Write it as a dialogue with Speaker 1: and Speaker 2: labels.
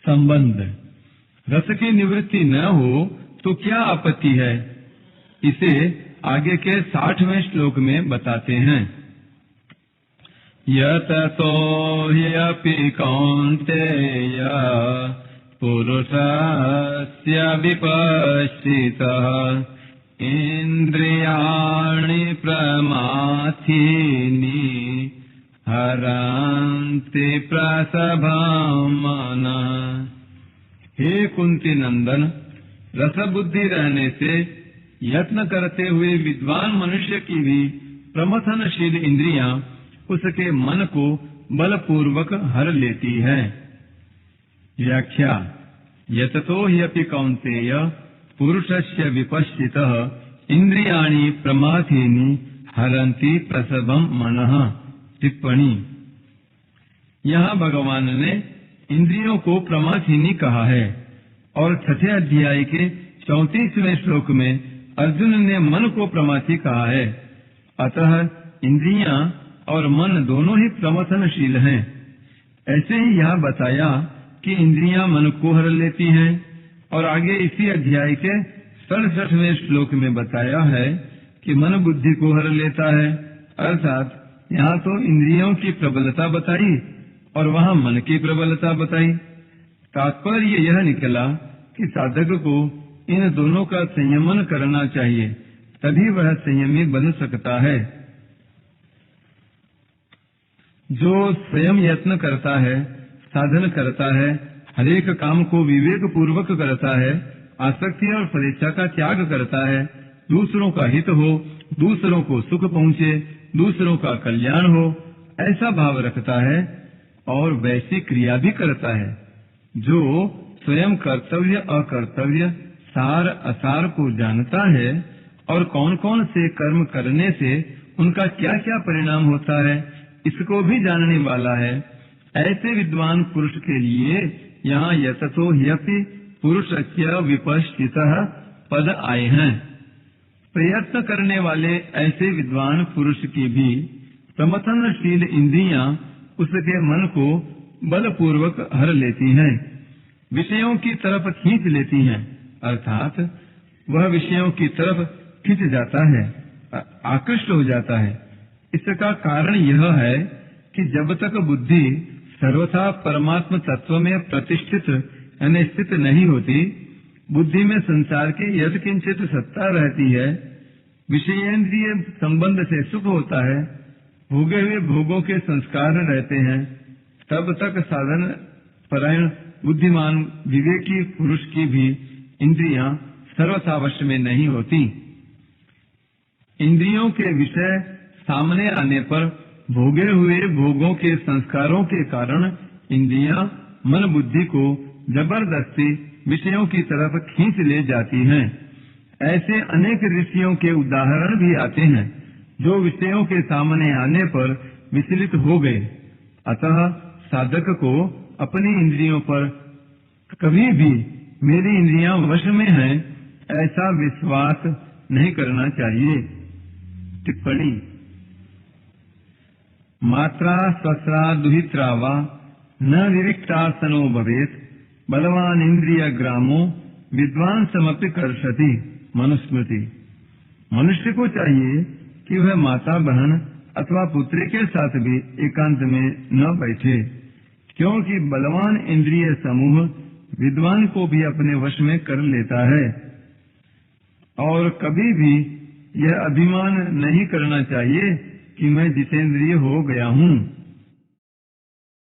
Speaker 1: संबंध। रस की निवृत्ति न हो तो क्या आपत्ति है, इसे आगे के 60वें श्लोक में बताते हैं। यततो ह्यपि कौन्तेय पुरुषस्य विपश्चितः इंद्रियाणि प्रमाथीनि हरन्ति प्रसभं मनः। हे कुंती नंदन, रसबुद्धि रहने से यत्न करते हुए विद्वान मनुष्य की भी प्रमथनशील इंद्रियां उसके मन को बलपूर्वक हर लेती है। व्याख्या। यततो ह्यपि कौन्तेय पुरुषस्य विपश्चितः इंद्रियाणि प्रमाथीनि हरन्ति प्रसभं मनः। टिप्पणी। यहाँ भगवान ने इंद्रियों को प्रमाथीनि कहा है और 6 अध्याय के 34वें श्लोक में अर्जुन ने मन को प्रमाथी कहा है। अतः इंद्रियां और मन दोनों ही प्रमथनशील हैं। ऐसे ही यहाँ बताया कि इंद्रियां मन को हर लेती हैं और आगे इसी अध्याय के 67वें श्लोक में बताया है कि मन बुद्धि को हर लेता है। अर्थात यहाँ तो इंद्रियों की प्रबलता बताई और वहाँ मन की प्रबलता बताई। तात्पर्य यह निकला कि साधक को इन दोनों का संयमन करना चाहिए, तभी वह संयमी बन सकता है। जो स्वयं यत्न करता है, साधन करता है, हरेक काम को विवेक पूर्वक करता है, आसक्ति और परीक्षा का त्याग करता है, दूसरों का हित हो, दूसरों को सुख पहुँचे, दूसरों का कल्याण हो, ऐसा भाव रखता है और वैसी क्रिया भी करता है। जो स्वयं कर्तव्य अकर्तव्य सार असार को जानता है और कौन कौन से कर्म करने से उनका क्या क्या परिणाम होता है, इसको भी जानने वाला है, ऐसे विद्वान पुरुष के लिए यहाँ यततो ह्यपि पुरुषस्य विपश्चितः पद आए हैं। प्रयत्न करने वाले ऐसे विद्वान पुरुष की भी प्रमथनशील इंद्रियां उसके मन को बलपूर्वक हर लेती हैं, विषयों की तरफ खींच लेती हैं। अर्थात वह विषयों की तरफ खींच जाता है, आकृष्ट हो जाता है। इसका कारण यह है कि जब तक बुद्धि सर्वथा परमात्म तत्व में प्रतिष्ठित यानी स्थित नहीं होती, बुद्धि में संसार की यत्किंचित सत्ता रहती है, विषयेंद्रिय संबंध से सुख होता है, भोगे हुए भोगों के संस्कार रहते हैं, तब तक साधन परायण बुद्धिमान विवेकी पुरुष की भी इंद्रियां सर्वथा वश में नहीं होती। इंद्रियों के विषय सामने आने पर भोगे हुए भोगों के संस्कारों के कारण इंद्रियां मन बुद्धि को जबरदस्ती विषयों की तरफ खींच ले जाती हैं। ऐसे अनेक ऋषियों के उदाहरण भी आते हैं जो विषयों के सामने आने पर विचलित हो गए। अतः साधक को अपनी इंद्रियों पर कभी भी मेरी इंद्रियां वश में हैं ऐसा विश्वास नहीं करना चाहिए। टिप्पणी। मात्रा स्वस्रा दुहित्रा वा न विविक्तासनो भवेत् बलवान इंद्रिय ग्रामो विद्वान समपि कर्षति। मनुस्मृति। मनुष्य को चाहिए कि वह माता बहन अथवा पुत्री के साथ भी एकांत में न बैठे, क्योंकि बलवान इंद्रिय समूह विद्वान को भी अपने वश में कर लेता है। और कभी भी यह अभिमान नहीं करना चाहिए कि मैं जितेंद्रिय हो गया हूँ।